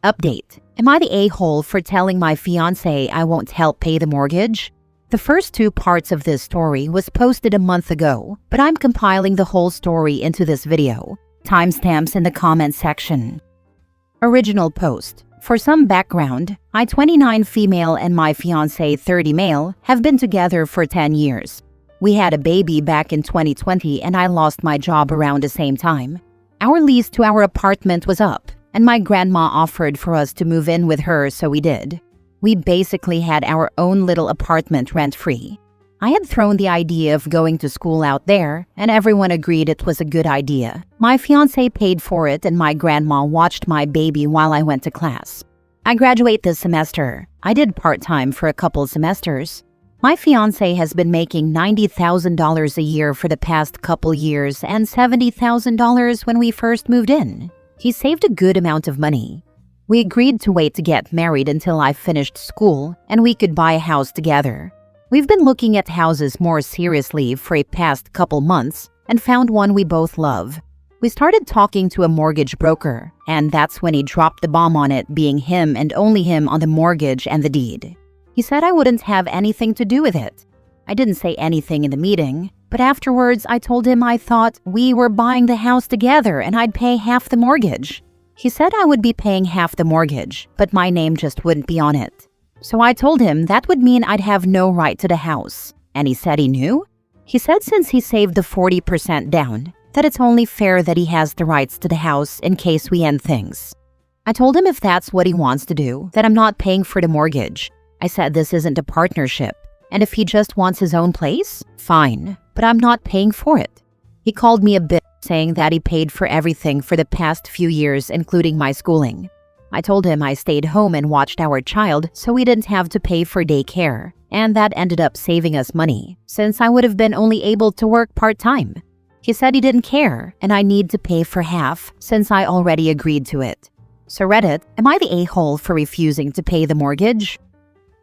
Update. Am I the a-hole for telling my fiancé I won't help pay the mortgage? The first 2 parts of this story was posted a month ago, but I'm compiling the whole story into this video. Timestamps in the comment section. Original post. For some background, I, 29 female, and my fiancé, 30 male, have been together for 10 years. We had a baby back in 2020 and I lost my job around the same time. Our lease to our apartment was up, and my grandma offered for us to move in with her, so we did. We basically had our own little apartment rent-free. I had thrown the idea of going to school out there, and everyone agreed it was a good idea. My fiancé paid for it and my grandma watched my baby while I went to class. I graduate this semester. I did part-time for a couple semesters. My fiancé has been making $90,000 a year for the past couple years and $70,000 when we first moved in. He saved a good amount of money. We agreed to wait to get married until I finished school and we could buy a house together. We've been looking at houses more seriously for a past couple months and found one we both love. We started talking to a mortgage broker, and that's when he dropped the bomb on it being him and only him on the mortgage and the deed. He said I wouldn't have anything to do with it. I didn't say anything in the meeting, but afterwards I told him I thought we were buying the house together and I'd pay half the mortgage. He said I would be paying half the mortgage, but my name just wouldn't be on it. So I told him that would mean I'd have no right to the house, and he said he knew. He said since he saved the 40% down, that it's only fair that he has the rights to the house in case we end things. I told him if that's what he wants to do, that I'm not paying for the mortgage. I said this isn't a partnership, and if he just wants his own place, fine, but I'm not paying for it. He called me a bitch, saying that he paid for everything for the past few years, including my schooling. I told him I stayed home and watched our child so we didn't have to pay for daycare, and that ended up saving us money, since I would have been only able to work part-time. He said he didn't care, and I need to pay for half, since I already agreed to it. So Reddit, am I the a-hole for refusing to pay the mortgage?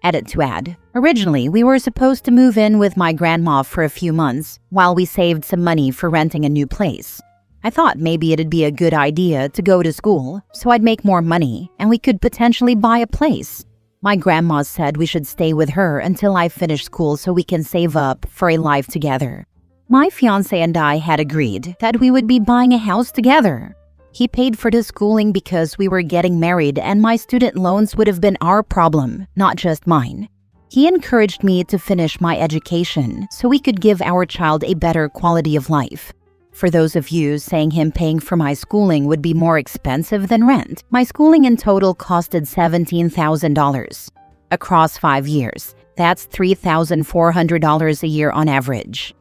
Edit to add. Originally, we were supposed to move in with my grandma for a few months while we saved some money for renting a new place. I thought maybe it'd be a good idea to go to school so I'd make more money and we could potentially buy a place. My grandma said we should stay with her until I finish school so we can save up for a life together. My fiancé and I had agreed that we would be buying a house together. He paid for the schooling because we were getting married and my student loans would have been our problem, not just mine. He encouraged me to finish my education so we could give our child a better quality of life. For those of you saying him paying for my schooling would be more expensive than rent, my schooling in total costed $17,000. Across 5 years, that's $3,400 a year on average.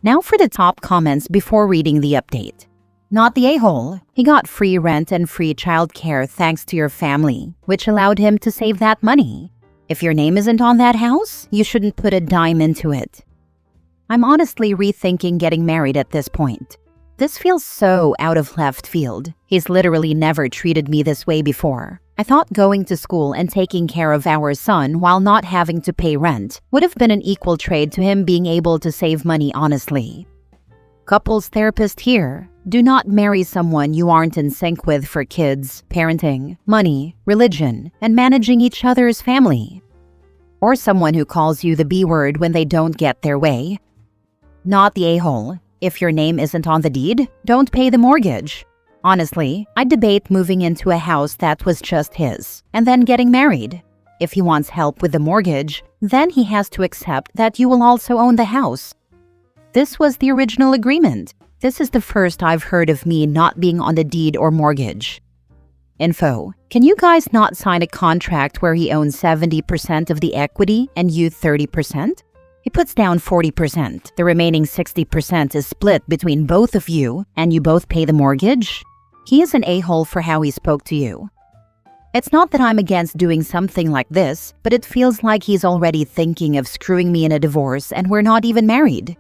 Now for the top comments before reading the update. Not the a-hole. He got free rent and free childcare thanks to your family, which allowed him to save that money. If your name isn't on that house, you shouldn't put a dime into it. I'm honestly rethinking getting married at this point. This feels so out of left field. He's literally never treated me this way before. I thought going to school and taking care of our son while not having to pay rent would have been an equal trade to him being able to save money honestly. Couples therapist here. Do not marry someone you aren't in sync with for kids, parenting, money, religion, and managing each other's family. Or someone who calls you the B word when they don't get their way. Not the a-hole. If your name isn't on the deed, don't pay the mortgage. Honestly, I'd debate moving into a house that was just his, and then getting married. If he wants help with the mortgage, then he has to accept that you will also own the house. This was the original agreement. This is the first I've heard of me not being on the deed or mortgage. Info. Can you guys not sign a contract where he owns 70% of the equity and you 30%? He puts down 40%. The remaining 60% is split between both of you and you both pay the mortgage? He is an a-hole for how he spoke to you. It's not that I'm against doing something like this, but it feels like he's already thinking of screwing me in a divorce and we're not even married.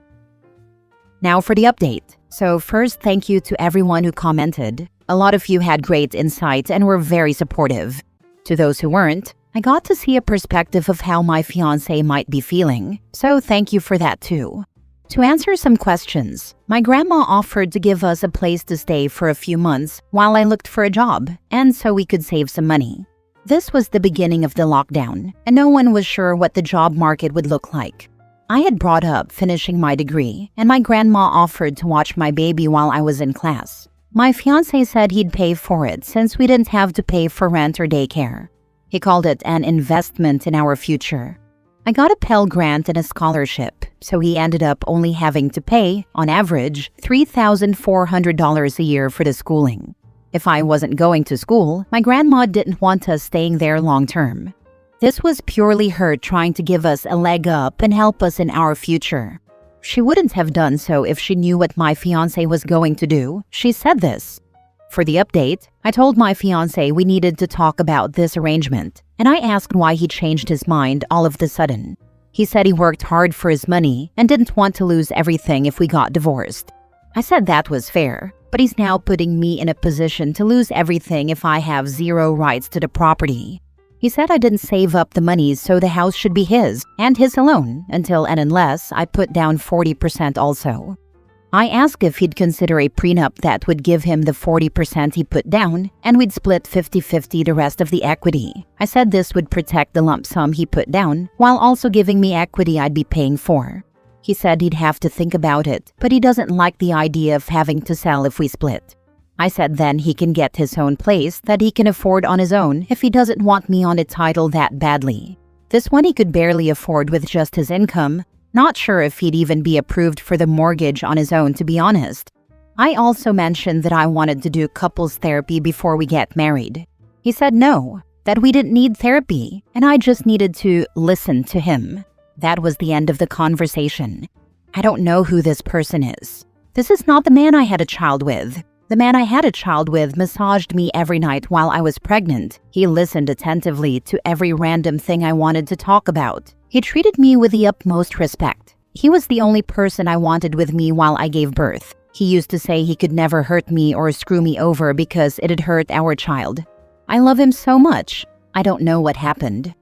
Now for the update. So first, thank you to everyone who commented. A lot of you had great insight and were very supportive. To those who weren't, I got to see a perspective of how my fiancé might be feeling, so thank you for that too. To answer some questions, my grandma offered to give us a place to stay for a few months while I looked for a job, and so we could save some money. This was the beginning of the lockdown, and no one was sure what the job market would look like. I had brought up finishing my degree, and my grandma offered to watch my baby while I was in class. My fiancé said he'd pay for it since we didn't have to pay for rent or daycare. He called it an investment in our future. I got a Pell Grant and a scholarship, so he ended up only having to pay, on average, $3,400 a year for the schooling. If I wasn't going to school, my grandma didn't want us staying there long term. This was purely her trying to give us a leg up and help us in our future. She wouldn't have done so if she knew what my fiancé was going to do. She said this. For the update, I told my fiancé we needed to talk about this arrangement, and I asked why he changed his mind all of the sudden. He said he worked hard for his money and didn't want to lose everything if we got divorced. I said that was fair, but he's now putting me in a position to lose everything if I have zero rights to the property. He said I didn't save up the money, so the house should be his, and his alone, until and unless I put down 40% also. I asked if he'd consider a prenup that would give him the 40% he put down, and we'd split 50-50 the rest of the equity. I said this would protect the lump sum he put down, while also giving me equity I'd be paying for. He said he'd have to think about it, but he doesn't like the idea of having to sell if we split. I said then he can get his own place that he can afford on his own if he doesn't want me on a title that badly. This one he could barely afford with just his income. Not sure if he'd even be approved for the mortgage on his own, to be honest. I also mentioned that I wanted to do couples therapy before we get married. He said no, that we didn't need therapy, and I just needed to listen to him. That was the end of the conversation. I don't know who this person is. This is not the man I had a child with. The man I had a child with massaged me every night while I was pregnant. He listened attentively to every random thing I wanted to talk about. He treated me with the utmost respect. He was the only person I wanted with me while I gave birth. He used to say he could never hurt me or screw me over because it'd hurt our child. I love him so much. I don't know what happened.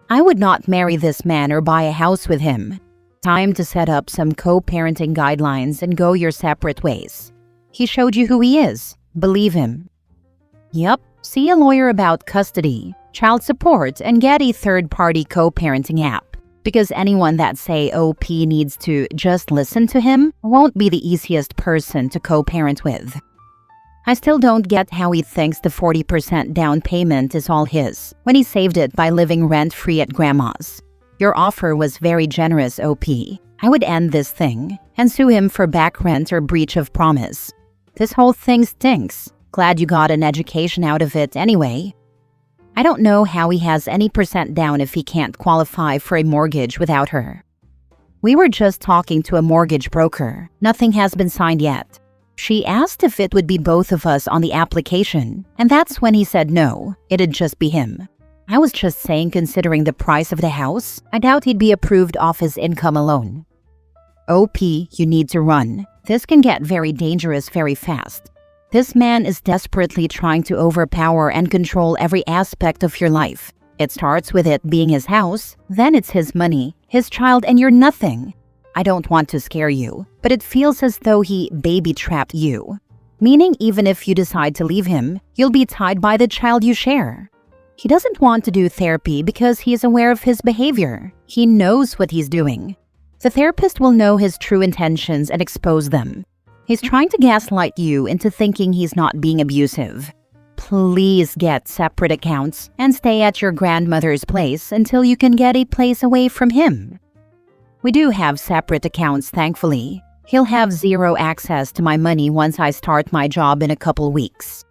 I would not marry this man or buy a house with him. Time to set up some co-parenting guidelines and go your separate ways. He showed you who he is. Believe him. Yup, see a lawyer about custody, child support, and get a third-party co-parenting app. Because anyone that say OP needs to just listen to him won't be the easiest person to co-parent with. I still don't get how he thinks the 40% down payment is all his, when he saved it by living rent-free at grandma's. Your offer was very generous, OP. I would end this thing and sue him for back rent or breach of promise. This whole thing stinks. Glad you got an education out of it anyway. I don't know how he has any percent down if he can't qualify for a mortgage without her. We were just talking to a mortgage broker. Nothing has been signed yet. She asked if it would be both of us on the application, and that's when he said no, it'd just be him. I was just saying, considering the price of the house, I doubt he'd be approved off his income alone. OP, you need to run. This can get very dangerous very fast. This man is desperately trying to overpower and control every aspect of your life. It starts with it being his house, then it's his money, his child, and you're nothing. I don't want to scare you, but it feels as though he baby-trapped you. Meaning even if you decide to leave him, you'll be tied by the child you share. He doesn't want to do therapy because he is aware of his behavior. He knows what he's doing. The therapist will know his true intentions and expose them. He's trying to gaslight you into thinking he's not being abusive. Please get separate accounts and stay at your grandmother's place until you can get a place away from him. We do have separate accounts, thankfully. He'll have zero access to my money once I start my job in a couple weeks.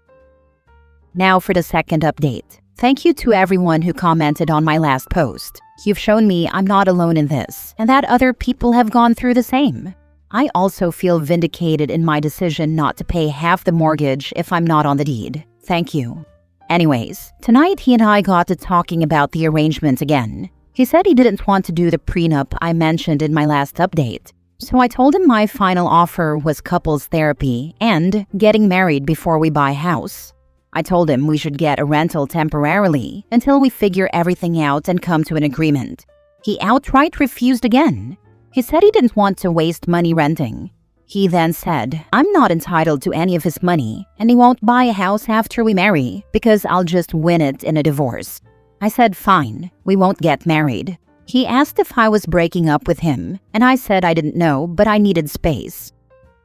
Now for the second update. Thank you to everyone who commented on my last post. You've shown me I'm not alone in this, and that other people have gone through the same. I also feel vindicated in my decision not to pay half the mortgage if I'm not on the deed. Thank you. Anyways, tonight he and I got to talking about the arrangement again. He said he didn't want to do the prenup I mentioned in my last update. So I told him my final offer was couples therapy and getting married before we buy a house. I told him we should get a rental temporarily until we figure everything out and come to an agreement. He outright refused again. He said he didn't want to waste money renting. He then said, I'm not entitled to any of his money, and he won't buy a house after we marry because I'll just win it in a divorce. I said, fine, we won't get married. He asked if I was breaking up with him, and I said I didn't know, but I needed space.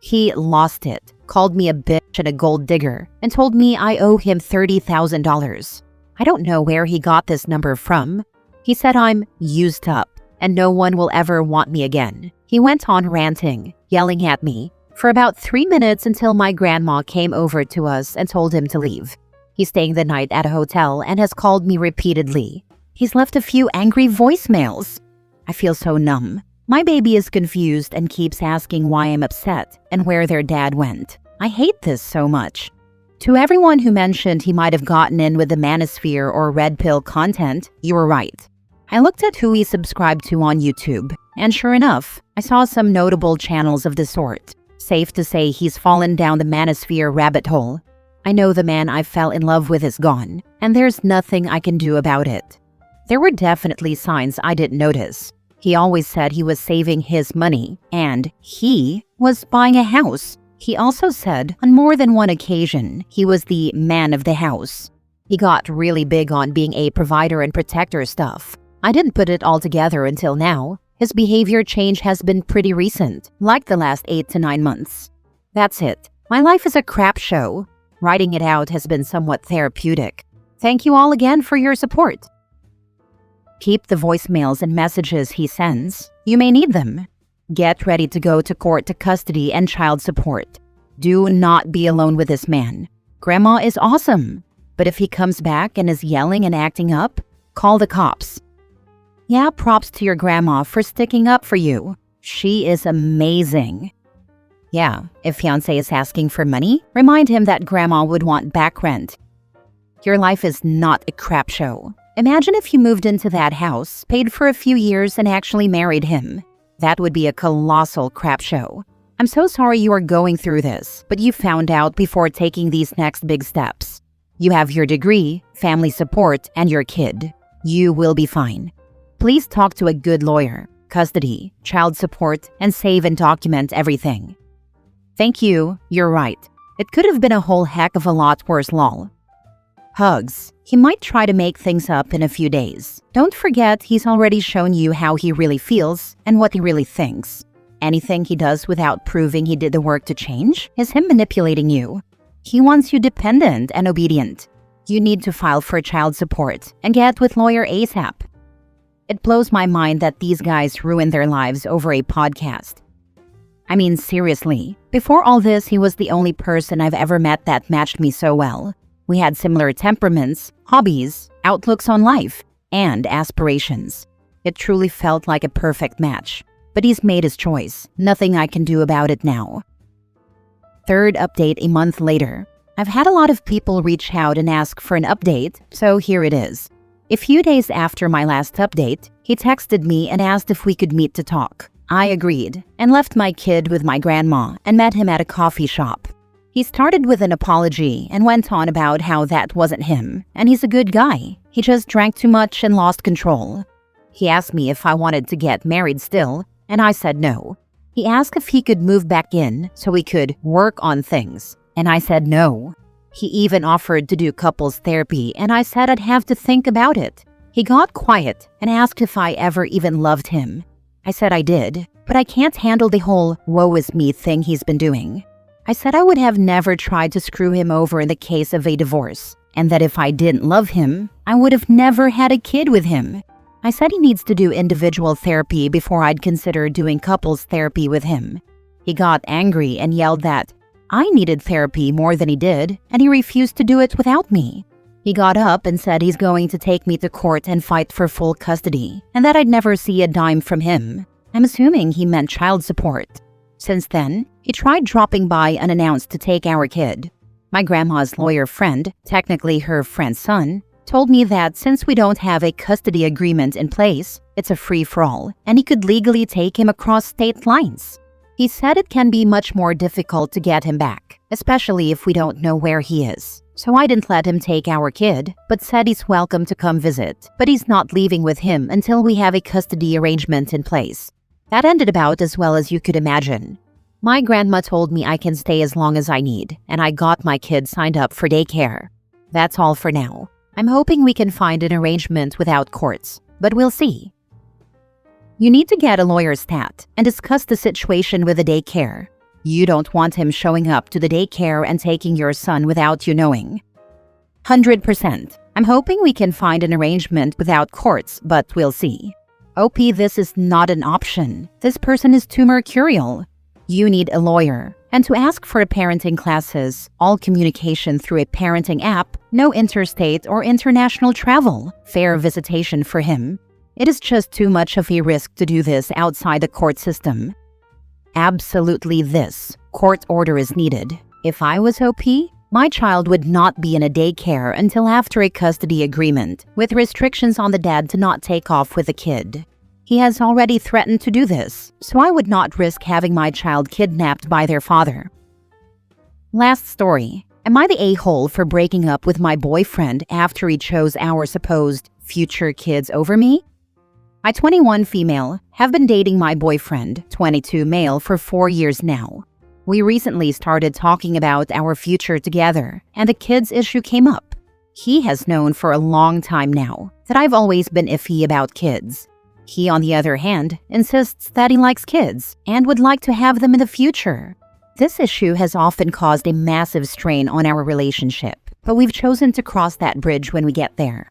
He lost it, called me a bitch and a gold digger, and told me I owe him $30,000. I don't know where he got this number from. He said I'm used up, and no one will ever want me again. He went on ranting, yelling at me, for about 3 minutes until my grandma came over to us and told him to leave. He's staying the night at a hotel and has called me repeatedly. He's left a few angry voicemails. I feel so numb. My baby is confused and keeps asking why I'm upset and where their dad went. I hate this so much. To everyone who mentioned he might have gotten in with the manosphere or red pill content, you were right. I looked at who he subscribed to on YouTube, and sure enough, I saw some notable channels of the sort. Safe to say he's fallen down the manosphere rabbit hole. I know the man I fell in love with is gone, and there's nothing I can do about it. There were definitely signs I didn't notice. He always said he was saving his money, and he was buying a house. He also said on more than one occasion he was the man of the house. He got really big on being a provider and protector stuff. I didn't put it all together until now. His behavior change has been pretty recent, like the last 8 to 9 months. That's it. My life is a crap show. Writing it out has been somewhat therapeutic. Thank you all again for your support. Keep the voicemails and messages he sends. You may need them. Get ready to go to court to custody and child support. Do not be alone with this man. Grandma is awesome. But if he comes back and is yelling and acting up, call the cops. Yeah, props to your grandma for sticking up for you. She is amazing. Yeah, if Fiancé is asking for money, remind him that grandma would want back rent. Your life is not a crap show. Imagine if you moved into that house, paid for a few years, and actually married him. That would be a colossal crap show. I'm so sorry you are going through this, but you found out before taking these next big steps. You have your degree, family support, and your kid. You will be fine. Please talk to a good lawyer, custody, child support, and save and document everything. Thank you, you're right. It could have been a whole heck of a lot worse, lol. Hugs. He might try to make things up in a few days. Don't forget he's already shown you how he really feels and what he really thinks. Anything he does without proving he did the work to change is him manipulating you. He wants you dependent and obedient. You need to file for child support and get with lawyer ASAP. It blows my mind that these guys ruin their lives over a podcast. I mean, seriously, before all this, he was the only person I've ever met that matched me so well. We had similar temperaments, hobbies, outlooks on life, and aspirations. It truly felt like a perfect match. But he's made his choice. Nothing I can do about it now. Third update a month later. I've had a lot of people reach out and ask for an update, so here it is. A few days after my last update, he texted me and asked if we could meet to talk. I agreed and left my kid with my grandma and met him at a coffee shop. He started with an apology and went on about how that wasn't him, and he's a good guy. He just drank too much and lost control. He asked me if I wanted to get married still, and I said no. He asked if he could move back in so we could work on things, and I said no. He even offered to do couples therapy, and I said I'd have to think about it. He got quiet and asked if I ever even loved him. I said I did, but I can't handle the whole woe is me thing he's been doing. I said I would have never tried to screw him over in the case of a divorce, and that if I didn't love him, I would have never had a kid with him. I said he needs to do individual therapy before I'd consider doing couples therapy with him. He got angry and yelled that I needed therapy more than he did, and he refused to do it without me. He got up and said he's going to take me to court and fight for full custody, and that I'd never see a dime from him. I'm assuming he meant child support. Since then, he tried dropping by unannounced to take our kid. My grandma's lawyer friend, technically her friend's son, told me that since we don't have a custody agreement in place, it's a free-for-all, and he could legally take him across state lines. He said it can be much more difficult to get him back, especially if we don't know where he is. So I didn't let him take our kid, but said he's welcome to come visit, but he's not leaving with him until we have a custody arrangement in place. That ended about as well as you could imagine. My grandma told me I can stay as long as I need, and I got my kids signed up for daycare. That's all for now. I'm hoping we can find an arrangement without courts, but we'll see. You need to get a lawyer stat and discuss the situation with the daycare. You don't want him showing up to the daycare and taking your son without you knowing. 100%. I'm hoping we can find an arrangement without courts, but we'll see. OP, this is not an option. This person is too mercurial. You need a lawyer. And to ask for parenting classes, all communication through a parenting app, no interstate or international travel, fair visitation for him. It is just too much of a risk to do this outside the court system. Absolutely this. Court order is needed. If I was OP, my child would not be in a daycare until after a custody agreement, with restrictions on the dad to not take off with the kid. He has already threatened to do this, so I would not risk having my child kidnapped by their father. Last story. Am I the a-hole for breaking up with my boyfriend after he chose our supposed future kids over me? I, 21 female, have been dating my boyfriend, 22 male, for 4 years now. We recently started talking about our future together, and the kids issue came up. He has known for a long time now that I've always been iffy about kids. He, on the other hand, insists that he likes kids and would like to have them in the future. This issue has often caused a massive strain on our relationship, but we've chosen to cross that bridge when we get there.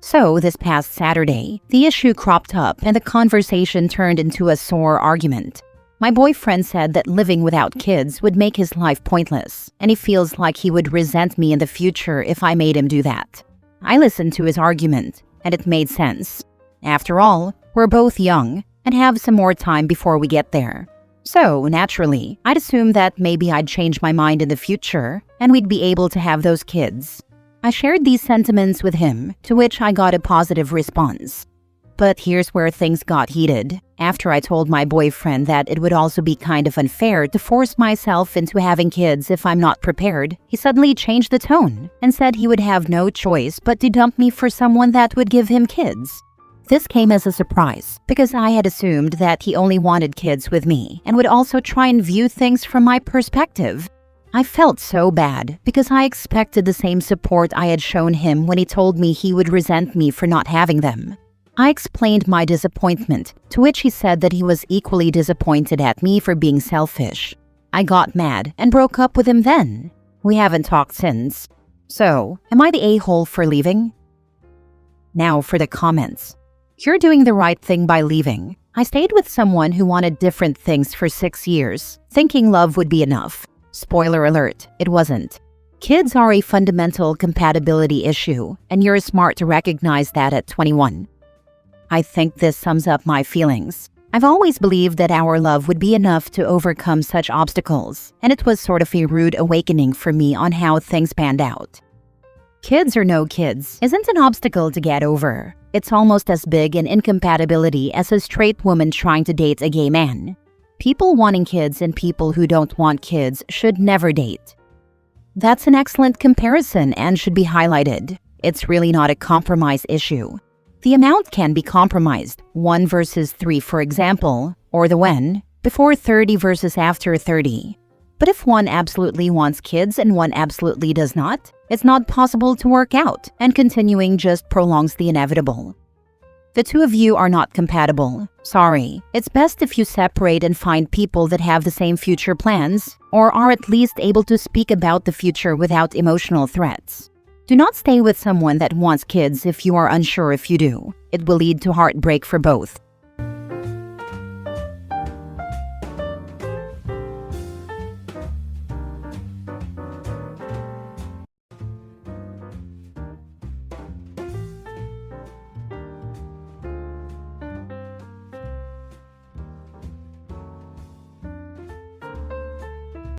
So, this past Saturday, the issue cropped up and the conversation turned into a sore argument. My boyfriend said that living without kids would make his life pointless, and he feels like he would resent me in the future if I made him do that. I listened to his argument, and it made sense. After all, we're both young and have some more time before we get there. So, naturally, I'd assume that maybe I'd change my mind in the future and we'd be able to have those kids. I shared these sentiments with him, to which I got a positive response. But here's where things got heated. After I told my boyfriend that it would also be kind of unfair to force myself into having kids if I'm not prepared, he suddenly changed the tone and said he would have no choice but to dump me for someone that would give him kids. This came as a surprise, because I had assumed that he only wanted kids with me and would also try and view things from my perspective. I felt so bad because I expected the same support I had shown him when he told me he would resent me for not having them. I explained my disappointment, to which he said that he was equally disappointed at me for being selfish. I got mad and broke up with him then. We haven't talked since. So, am I the a-hole for leaving? Now for the comments. You're doing the right thing by leaving. I stayed with someone who wanted different things for 6 years, thinking love would be enough. Spoiler alert, it wasn't. Kids are a fundamental compatibility issue, and you're smart to recognize that at 21. I think this sums up my feelings. I've always believed that our love would be enough to overcome such obstacles, and it was sort of a rude awakening for me on how things panned out. Kids or no kids isn't an obstacle to get over. It's almost as big an incompatibility as a straight woman trying to date a gay man. People wanting kids and people who don't want kids should never date. That's an excellent comparison and should be highlighted. It's really not a compromise issue. The amount can be compromised, 1 versus 3 for example, or the when, before 30 versus after 30. But if one absolutely wants kids and one absolutely does not, it's not possible to work out, and continuing just prolongs the inevitable. The two of you are not compatible. Sorry. It's best if you separate and find people that have the same future plans, or are at least able to speak about the future without emotional threats. Do not stay with someone that wants kids if you are unsure if you do. It will lead to heartbreak for both.